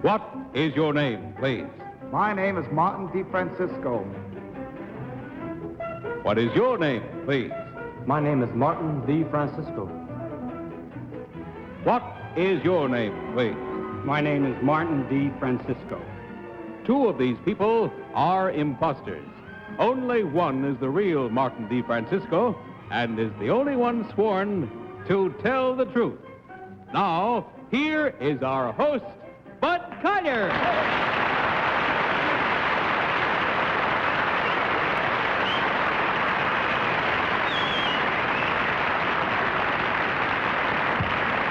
What is your name, please? My name is Martin DeFrancisco. What is your name, please? My name is Martin DeFrancisco. What is your name, please? My name is Martin DeFrancisco. Two of these people are imposters. Only one is the real Martin DeFrancisco and is the only one sworn to tell the truth. Now, here is our host, Bud Collier.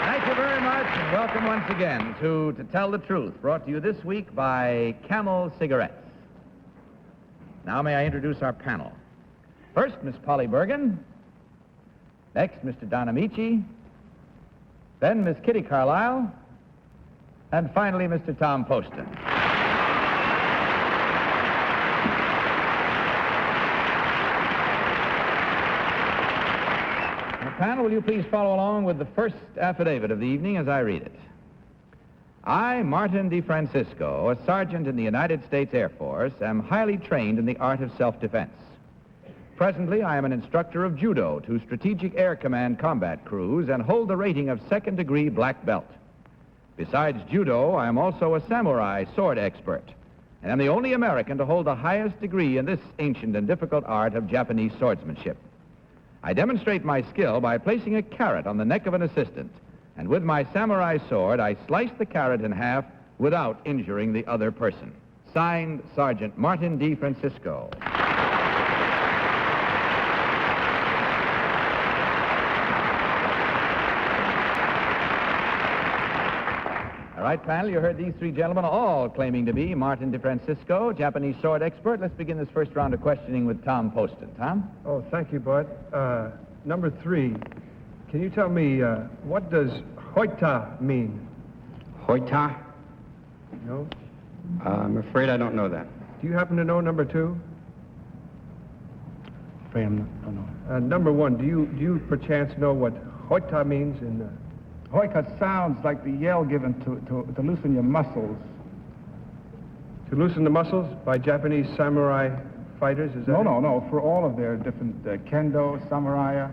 Thank you very much, and welcome once again to Tell the Truth, brought to you this week by Camel Cigarettes. Now may I introduce our panel. First, Miss Polly Bergen. Next, Mr. Don Ameche. Then Miss Kitty Carlisle. And finally, Mr. Tom Poston. Panel, will you please follow along with the first affidavit of the evening as I read it? I, Martin DeFrancisco, a sergeant in the United States Air Force, am highly trained in the art of self-defense. Presently, I am an instructor of Judo to Strategic Air Command combat crews and hold the rating of second-degree black belt. Besides Judo, I am also a samurai sword expert, and am the only American to hold the highest degree in this ancient and difficult art of Japanese swordsmanship. I demonstrate my skill by placing a carrot on the neck of an assistant, and with my samurai sword, I slice the carrot in half without injuring the other person. Signed, Sergeant Martin DeFrancisco. All right, panel, you heard these three gentlemen all claiming to be Martin DeFrancisco, Japanese sword expert. Let's begin this first round of questioning with Tom Poston. Tom? Oh, thank you, Bud. Number 3, can you tell me what does hoita mean? Hoita? No? I'm afraid I don't know that. Do you happen to know number 2? Afraid I don't know. Number 1, do you perchance know what hoita means in... Hoika sounds like the yell given to loosen your muscles. To loosen the muscles by Japanese samurai fighters, is that it? No. For all of their different kendo, samurai,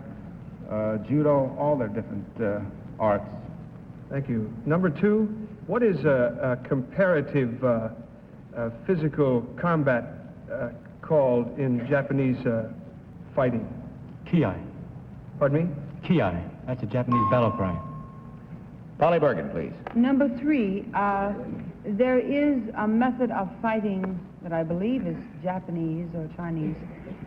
judo, all their different arts. Thank you. Number 2, what is a comparative physical combat called in Japanese fighting? Kiai. Pardon me? Kiai. That's a Japanese battle cry. Polly Bergen, please. Number 3, there is a method of fighting that I believe is Japanese or Chinese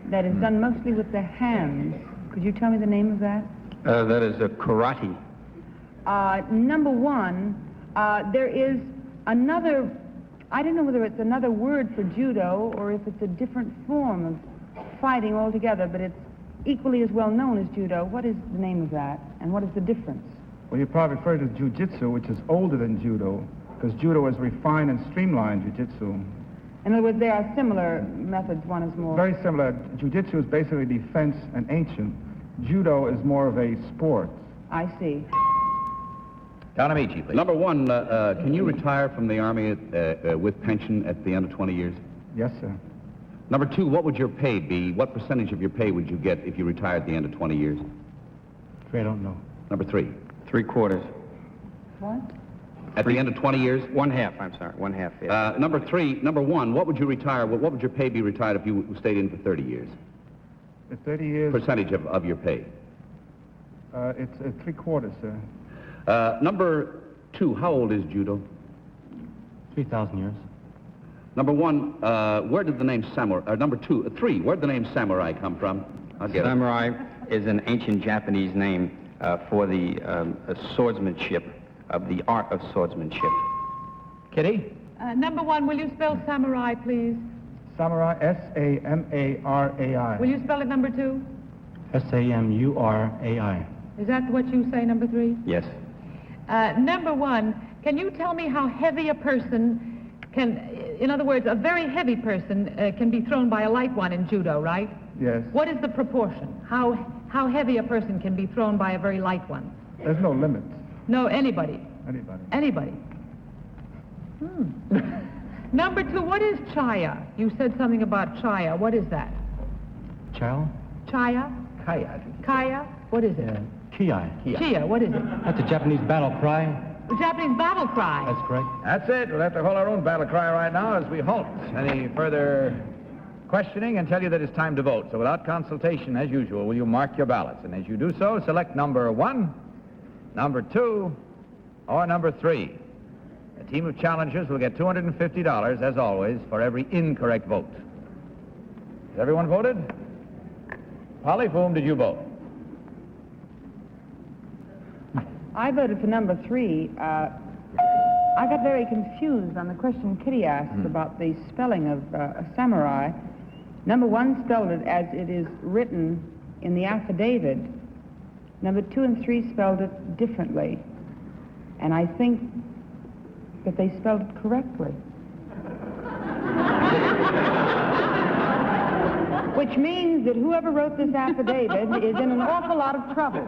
that is done mostly with the hands. Could you tell me the name of that? That is a karate. Number 1, there is another, I don't know whether it's another word for judo or if it's a different form of fighting altogether, but it's equally as well known as judo. What is the name of that, and what is the difference? Well, you probably refer to jiu-jitsu, which is older than judo, because judo is refined and streamlined jiu-jitsu. In other words, there are similar methods, one is more... Very similar. Jiu-jitsu is basically defense and ancient. Judo is more of a sport. I see. Don Ameche, please. Number 1, can you retire from the Army with pension at the end of 20 years? Yes, sir. Number 2, what would your pay be? What percentage of your pay would you get if you retired at the end of 20 years? Afraid I don't know. Number 3. 3/4. What? At the end of 20 years? 1/2, I'm sorry. 1/2, yeah. Number 1, what would you retire? What would your pay be retired if you stayed in for 30 years? The 30 years... Percentage of your pay. It's 3/4, sir. Number 2, how old is judo? 3,000 years. Number 1, where did the name samurai... number 2, 3, where did the name samurai come from? I'll get Samurai is an ancient Japanese name for the swordsmanship, of the art of swordsmanship. Kitty? Number 1, will you spell samurai, please? Samurai, S-A-M-A-R-A-I. Will you spell it, number 2? SAMURAI. Is that what you say, number 3? Yes. Number 1, can you tell me how heavy a person can, in other words, a very heavy person can be thrown by a light one in judo, right? Yes. What is the proportion? How heavy a person can be thrown by a very light one? There's no limit. No, anybody. Anybody. Anybody. Number 2, what is chaya? You said something about chaya. What is that? Chow? Chaya? Kaya. Kaya? What is it? Kiai. Chia, what is it? That's a Japanese battle cry. The Japanese battle cry. That's correct. That's it. We'll have to hold our own battle cry right now as we halt any further questioning and tell you that it's time to vote. So without consultation, as usual, will you mark your ballots? And as you do so, select number 1, number 2, or number 3. A team of challengers will get $250, as always, for every incorrect vote. Has everyone voted? Polly, for whom did you vote? I voted for number 3. I got very confused on the question Kitty asked about the spelling of a samurai. Number 1 spelled it as it is written in the affidavit. Number 2 and 3 spelled it differently. And I think that they spelled it correctly. Which means that whoever wrote this affidavit is in an awful lot of trouble.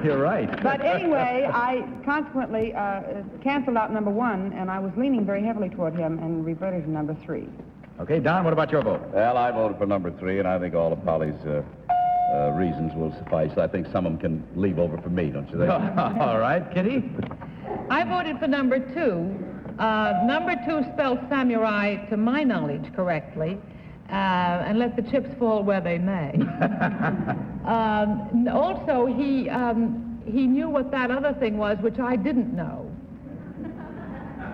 You're right. But anyway, I consequently canceled out number 1, and I was leaning very heavily toward him and reverted to number 3. Okay, Don, what about your vote? Well, I voted for number 3, and I think all of Polly's reasons will suffice. I think some of them can leave over for me, don't you think? All right, Kitty? I voted for number 2. Number 2 spelled samurai, to my knowledge, correctly, and let the chips fall where they may. Also, he knew what that other thing was, which I didn't know.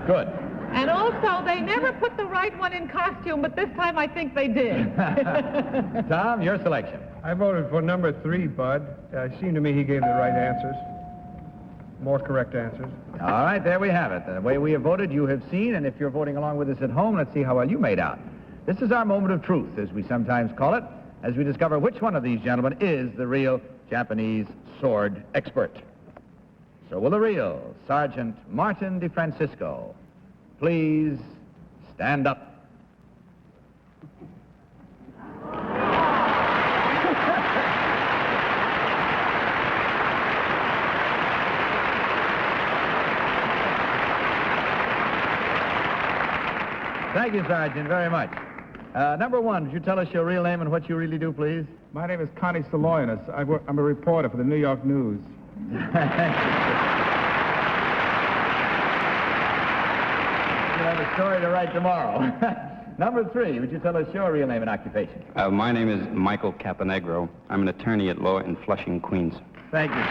Good. And also, they never put the right one in costume, but this time I think they did. Tom, your selection. I voted for number 3, Bud. It seemed to me he gave the right answers. More correct answers. All right, there we have it. The way we have voted, you have seen, and if you're voting along with us at home, let's see how well you made out. This is our moment of truth, as we sometimes call it, as we discover which one of these gentlemen is the real Japanese sword expert. So will the real Sergeant Martin DeFrancisco please stand up? Thank you, Sergeant, very much. Number 1, would you tell us your real name and what you really do, please? My name is Connie Saloyanis. I'm a reporter for the New York News. You have a story to write tomorrow. Number 3, would you tell us your real name and occupation? My name is Michael Caponegro. I'm an attorney at law in Flushing, Queens. Thank you.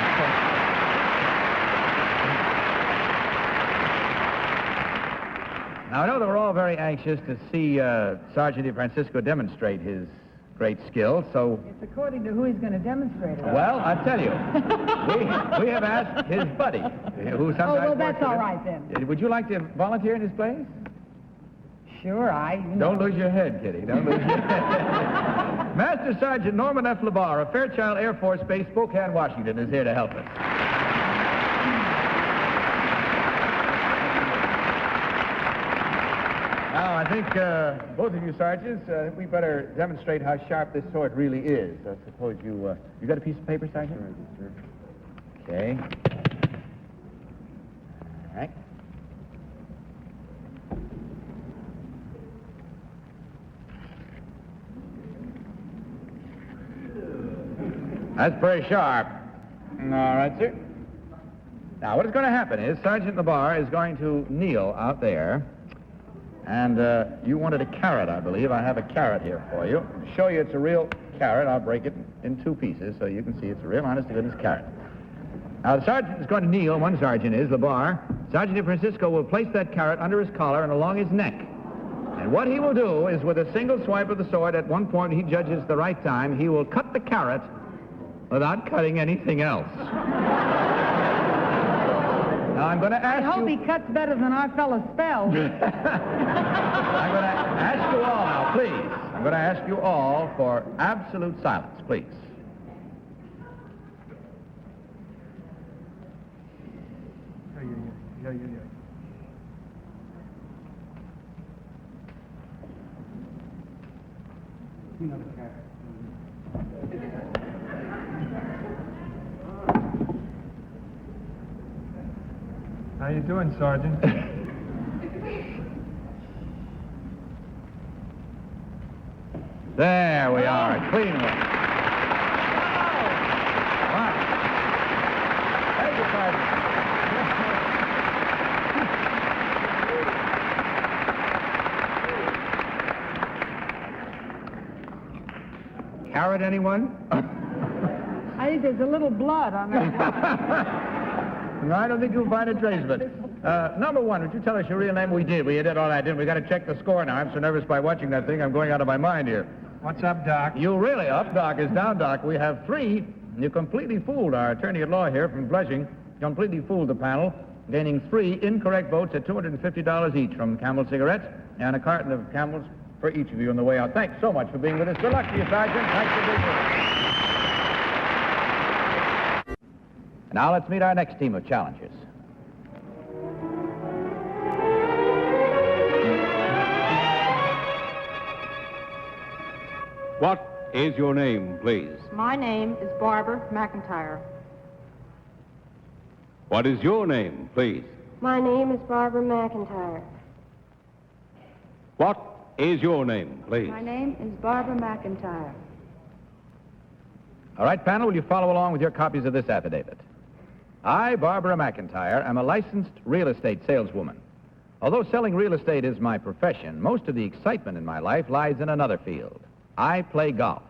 Now, I know that we're all very anxious to see Sergeant DeFrancisco demonstrate his great skill, so... It's according to who he's going to demonstrate it. Well, I'll tell you. we have asked his buddy, who sometimes... Oh, well, that's works with all him. right, then. Would you like to volunteer in his place? Sure, Don't lose your head, Kitty. Don't lose your head. Master Sergeant Norman F. LeBar of Fairchild Air Force Base, Spokane, Washington, is here to help us. Now, I think both of you sergeants, we better demonstrate how sharp this sword really is. I suppose you got a piece of paper, Sergeant? Sure. Okay. All right. That's pretty sharp. All right, sir. Now, what is going to happen is Sergeant LeBar is going to kneel out there. And you wanted a carrot, I believe. I have a carrot here for you. To show you it's a real carrot, I'll break it in 2 pieces so you can see it's a real honest-to-goodness carrot. Now, the sergeant is going to kneel. One sergeant is, LeBar. Sergeant DeFrancisco will place that carrot under his collar and along his neck. And what he will do is, with a single swipe of the sword, at one point he judges the right time, he will cut the carrot without cutting anything else. Now, I'm going to ask you... I hope he cuts better than our fellow spells. I'm going to ask you all now, please. I'm going to ask you all for absolute silence, please. How you doing, Sergeant? There we are. Clean one. Come on. Thank you, Sergeant. Carrot, anyone? I think there's a little blood on that. No, I don't think you'll find a trace of it. Number one, would you tell us your real name? We did all that, didn't we? Got to check the score now. I'm so nervous by watching that thing, I'm going out of my mind here. What's up, Doc? You really up, Doc, is down, Doc. We have three. You completely fooled our attorney at law here from Flushing. Completely fooled the panel, gaining 3 incorrect votes at $250 each from Camel Cigarettes and a carton of Camels for each of you on the way out. Thanks so much for being with us. Good luck to you, Sergeant. Thanks for being with us. Now let's meet our next team of challengers. What is your name, please? My name is Barbara McIntire. What is your name, please? My name is Barbara McIntire. What is your name, please? My name is Barbara McIntire. All right, panel, will you follow along with your copies of this affidavit? I, Barbara McIntire, am a licensed real estate saleswoman. Although selling real estate is my profession, most of the excitement in my life lies in another field. I play golf.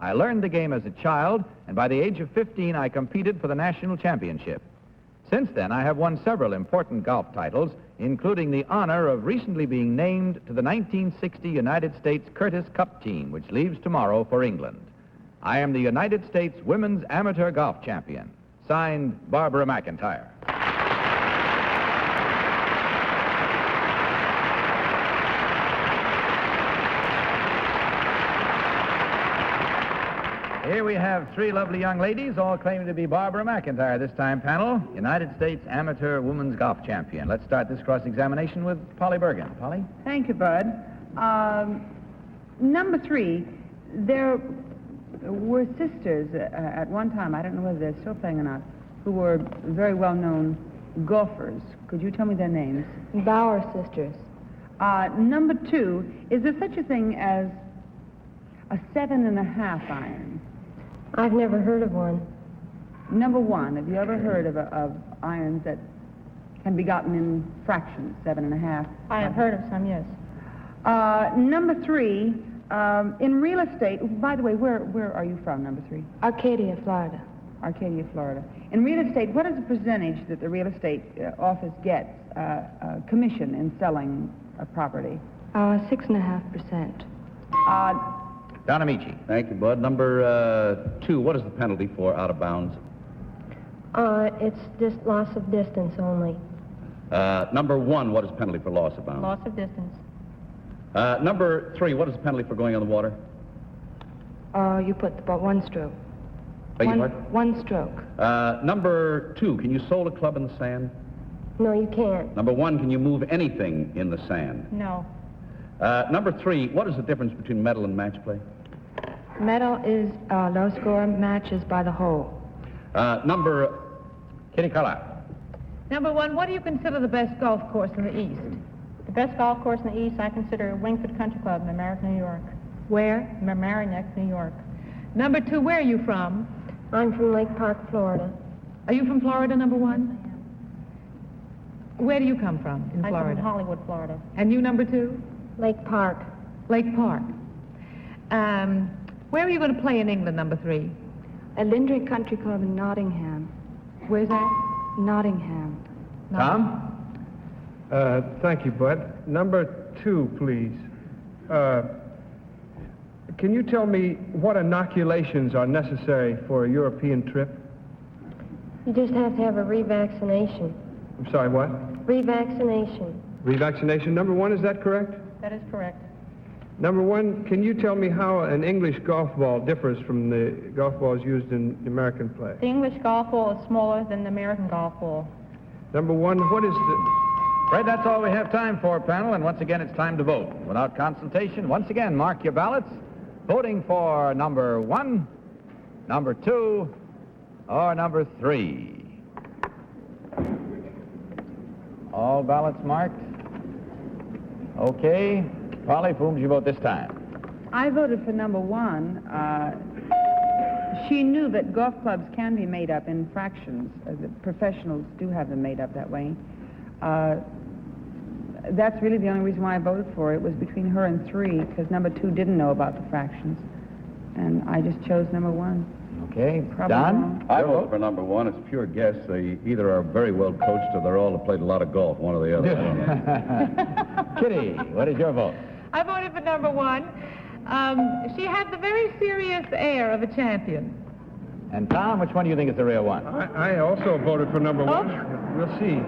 I learned the game as a child, and by the age of 15, I competed for the national championship. Since then, I have won several important golf titles, including the honor of recently being named to the 1960 United States Curtis Cup team, which leaves tomorrow for England. I am the United States Women's Amateur Golf Champion. Signed, Barbara McIntire. Here we have 3 lovely young ladies, all claiming to be Barbara McIntire this time, panel. United States Amateur Women's Golf Champion. Let's start this cross-examination with Polly Bergen. Polly? Thank you, Bud. Number 3, there were sisters at one time, I don't know whether they're still playing or not, who were very well-known golfers. Could you tell me their names? Bauer sisters. Number 2, is there such a thing as a 7.5 iron? I've never heard of one. Number 1, have you ever heard of irons that can be gotten in fractions, 7.5? I have heard of some, yes. Number 3, in real estate, by the way, where are you from, number 3? Arcadia, Florida. Arcadia, Florida. In real estate, what is the percentage that the real estate office gets commission in selling a property? 6.5%. Don Ameche. Thank you, Bud. Number 2, what is the penalty for out of bounds? It's just loss of distance only. Number 1, what is the penalty for loss of bounds? Loss of distance. Number 3, what is the penalty for going on the water? You put about 1 stroke. Beg your pardon? 1 stroke. Number 2, can you sold a club in the sand? No, you can't. Number 1, can you move anything in the sand? No. Number 3, what is the difference between medal and match play? Medal is low score, matches by the hole. Number... Kitty Carlisle. Number 1, what do you consider the best golf course in the East? The best golf course in the East, I consider Wingfoot Country Club in Mamaroneck, New York. Where? Mamaroneck, New York. Number 2, where are you from? I'm from Lake Park, Florida. Are you from Florida, number 1? Where do you come from in Florida? I'm from Hollywood, Florida. And you, number 2? Lake Park. Lake Park. Where are you going to play in England, number 3? At Lindrick Country Club in Nottingham. Where's that? Nottingham. Tom? Thank you, Bud. Number 2, please. Can you tell me what inoculations are necessary for a European trip? You just have to have a revaccination. I'm sorry, what? Revaccination. Revaccination. Number 1, is that correct? That is correct. Number 1, can you tell me how an English golf ball differs from the golf balls used in American play? The English golf ball is smaller than the American golf ball. Number 1, what is the... Fred, that's all we have time for, panel, and once again, it's time to vote. Without consultation, once again, mark your ballots. Voting for number 1, number 2, or number 3. All ballots marked? Okay. Polly, for whom did you vote this time? I voted for number 1. She knew that golf clubs can be made up in fractions. The professionals do have them made up that way. That's really the only reason why I voted for it. It was between her and 3, because number 2 didn't know about the fractions. And I just chose number 1. Okay. Probably Don? wrong. I vote for number 1. It's pure guess. They either are very well coached or they're all have played a lot of golf, one or the other. I don't know. Kitty, what is your vote? I voted for number 1. She had the very serious air of a champion. And Tom, which one do you think is the real one? I also voted for number 1. We'll see.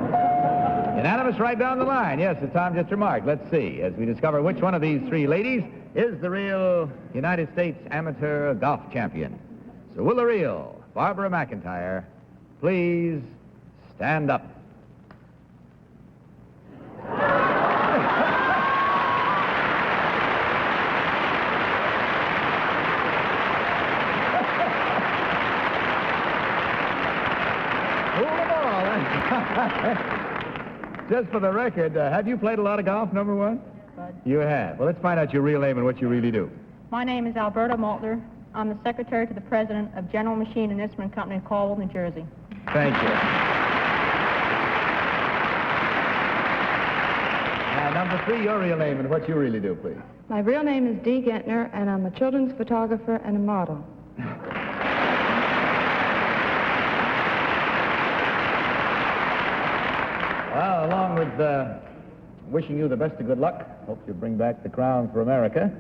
Unanimous right down the line. Yes, as Tom just remarked. Let's see, as we discover which one of these 3 ladies is the real United States amateur golf champion. So will the real Barbara McIntire please stand up? Just for the record, have you played a lot of golf, number 1? You have. Well, let's find out your real name and what you really do. My name is Alberta Maltner. I'm the secretary to the president of General Machine and Instrument Company in Caldwell, New Jersey. Thank you. Now, number 3, your real name and what you really do, please. My real name is Dee Gentner, and I'm a children's photographer and a model. Well, along with wishing you the best of good luck, hope you bring back the crown for America.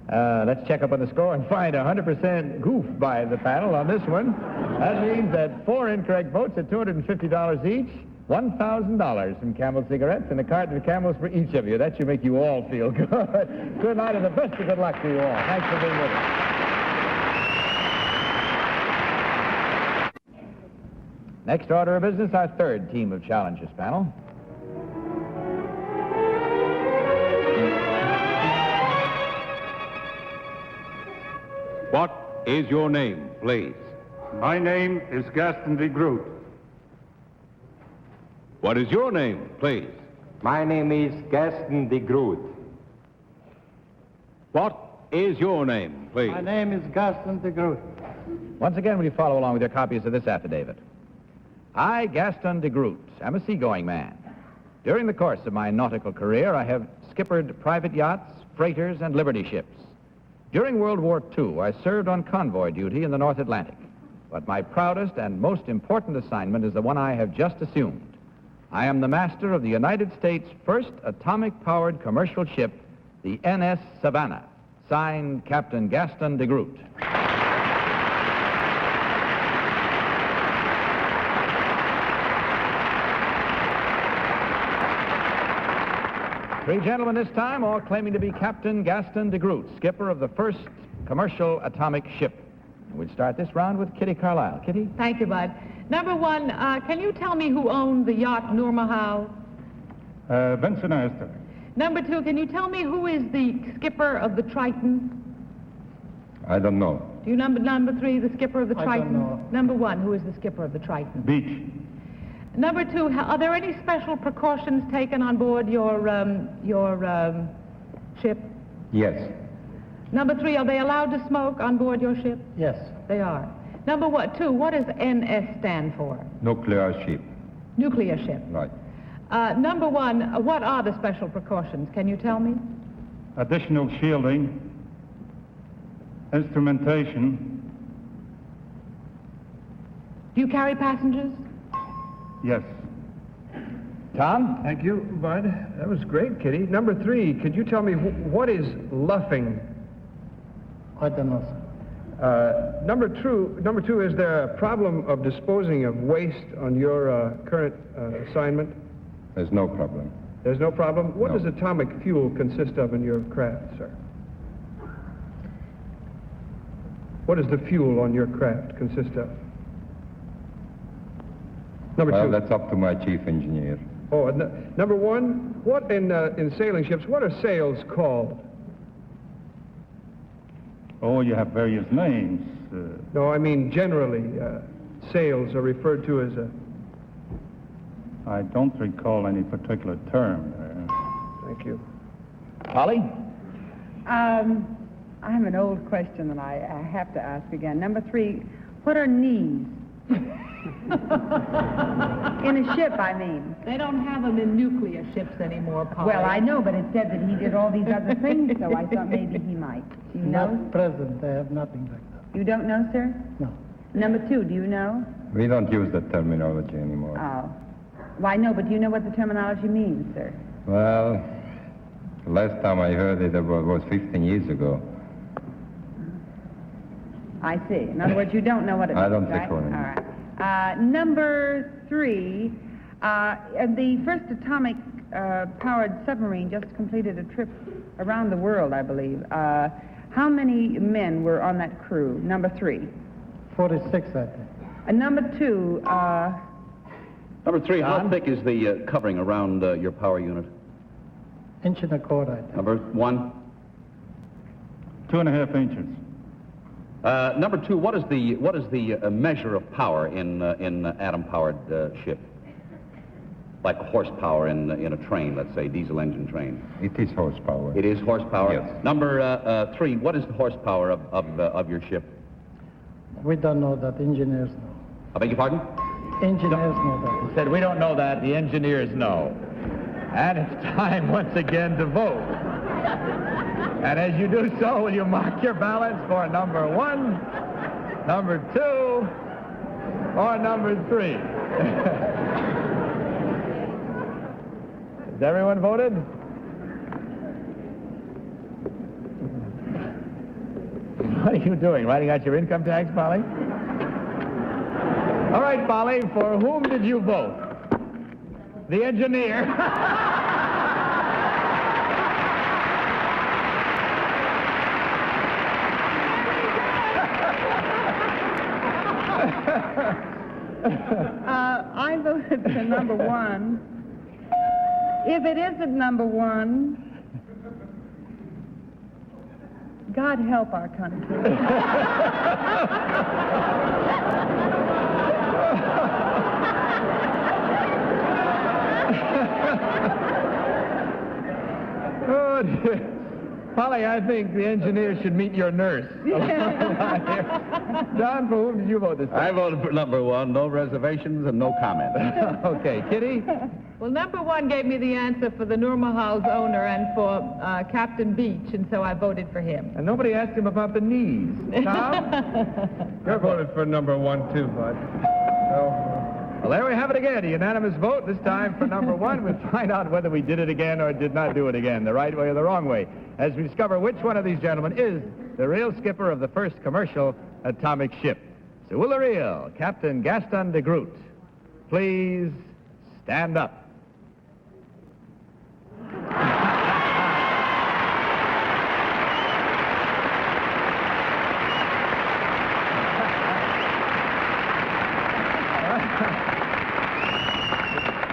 Let's check up on the score and find 100% goof by the panel on this one. That means that 4 incorrect votes at $250 each, $1,000 from Camel cigarettes, and a carton of Camels for each of you. That should make you all feel good. Good night and the best of good luck to you all. Thanks for being with us. Next order of business, our 3rd team of challengers panel. What is your name, please? My name is Gaston De Gros. What is your name, please? My name is Gaston De Gros. What is your name, please? My name is Gaston De Gros. Once again, will you follow along with your copies of this affidavit? I, Gaston De Gros, am a seagoing man. During the course of my nautical career, I have skippered private yachts, freighters, and liberty ships. During World War II, I served on convoy duty in the North Atlantic. But my proudest and most important assignment is the one I have just assumed. I am the master of the United States' first atomic-powered commercial ship, the NS Savannah, signed Captain Gaston De Gros. 3 gentlemen this time, all claiming to be Captain Gaston De Gros, skipper of the first commercial atomic ship. We'll start this round with Kitty Carlisle. Kitty? Thank you, Bud. Number 1, can you tell me who owned the yacht Nur Mahal? Vincent Astor. Number 2, can you tell me who is the skipper of the Triton? I don't know. Do you number 3, the skipper of the Triton? I don't know. Number 1, who is the skipper of the Triton? Beach. Number 2, are there any special precautions taken on board your ship? Yes. Number 3, are they allowed to smoke on board your ship? Yes. They are. Number 2, what does NS stand for? Nuclear ship. Nuclear ship. Right. Number 1, what are the special precautions? Can you tell me? Additional shielding. Instrumentation. Do you carry passengers? Yes. Tom? Thank you, Bud. That was great, Kitty. Number 3, could you tell me what is luffing? I don't know, sir. Number two, is there a problem of disposing of waste on your current assignment? There's no problem. There's no problem? What No. does atomic fuel consist of in your craft, sir? What does the fuel on your craft consist of? Number 2. that's up to my chief engineer. Oh, number 1, what in sailing ships, what are sails called? Oh, you have various names. No, I mean generally, sails are referred to as I don't recall any particular term. Thank you. Polly? I have an old question that I have to ask again. Number 3, what are knees? In a ship, I mean. They don't have them in nuclear ships anymore, Polly. Well, I know, but it said that he did all these other things, so I thought maybe he might. Do you know? Not present. I have nothing like that. You don't know, sir? No. Number 2, do you know? We don't use that terminology anymore. Oh. Well, I know, but do you know what the terminology means, sir? Well, the last time I heard it was 15 years ago. I see. In other words, you don't know what it means, I don't right? think so. All right. Number 3, the first atomic-powered submarine just completed a trip around the world, I believe. How many men were on that crew? Number 3. 46, I think. Number 2, Number 3, how thick is the covering around your power unit? Inch and a quarter, I think. Number 1. 2.5 inches. Number 2, what is the measure of power in atom-powered ship? Like horsepower in a train, let's say, diesel engine train. It is horsepower. It is horsepower? Yes. Number 3, what is the horsepower of your ship? We don't know that. Engineers know. I beg your pardon? Engineers know that. He said, we don't know that. The engineers know. And it's time once again to vote. And as you do so, will you mark your ballots for number 1, number 2, or number 3? Has everyone voted? What are you doing? Writing out your income tax, Polly? All right, Polly, for whom did you vote? The engineer. I voted for number 1. If it isn't number 1, God help our country. Oh, dear. Polly, I think the engineer should meet your nurse. John, for whom did you vote this time? I voted for number 1, no reservations and no comment. Okay, Kitty? Well, number 1 gave me the answer for the Nurmahal's owner and for Captain Beach, and so I voted for him. And nobody asked him about the knees. Tom? I voted for number 1, too, Bud. Well, there we have it again. A unanimous vote, this time for number 1. We'll find out whether we did it again or did not do it again, the right way or the wrong way, as we discover which one of these gentlemen is the real skipper of the first commercial atomic ship. So will the real Captain Gaston De Gros please stand up?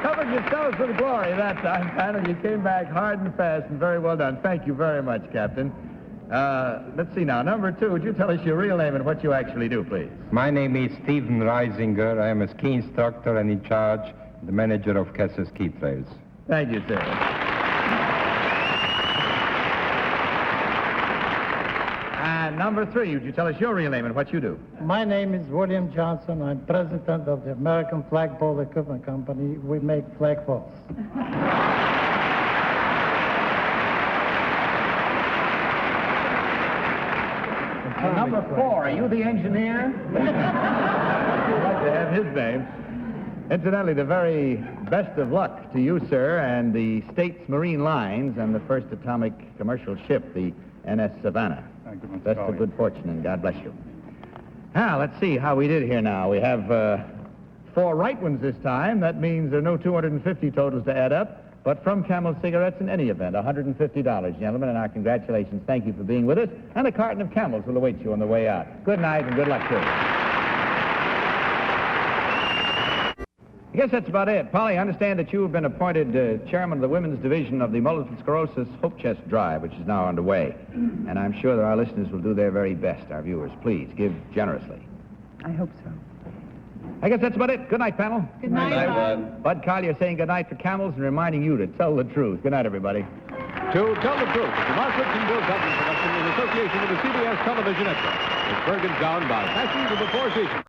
Covered yourselves with glory that time, panel. You came back hard and fast and very well done. Thank you very much, Captain. Let's see now. Number 2, would you tell us your real name and what you actually do, please? My name is Stephen Reisinger. I am a ski instructor and in charge, the manager of Kessel Ski Trails. Thank you, sir. And number 3, would you tell us your real name and what you do? My name is William Johnson. I'm president of the American Flagpole Equipment Company. We make flagpoles. Number 4, are you the engineer? I'd like to have his name. Incidentally, the very best of luck to you, sir, and the state's marine lines and the first atomic commercial ship, the NS Savannah. Best of good fortune, and God bless you. Now, let's see how we did here now. We have 4 right ones this time. That means there are no 250 totals to add up. But from Camel Cigarettes, in any event, $150, gentlemen, and our congratulations. Thank you for being with us. And a carton of Camels will await you on the way out. Good night and good luck to you. I guess that's about it. Polly, I understand that you have been appointed chairman of the women's division of the multiple sclerosis Hope Chest Drive, which is now underway. And I'm sure that our listeners will do their very best, our viewers. Please, give generously. I hope so. I guess that's about it. Good night, panel. Good night, Bud. Bud Collier saying good night for camels and reminding you to tell the truth. Good night, everybody. To Tell the Truth, it's a Margaret and Bill Cutler production in association with the CBS Television Network. It's Bergen bound by Passion to the Four Seasons.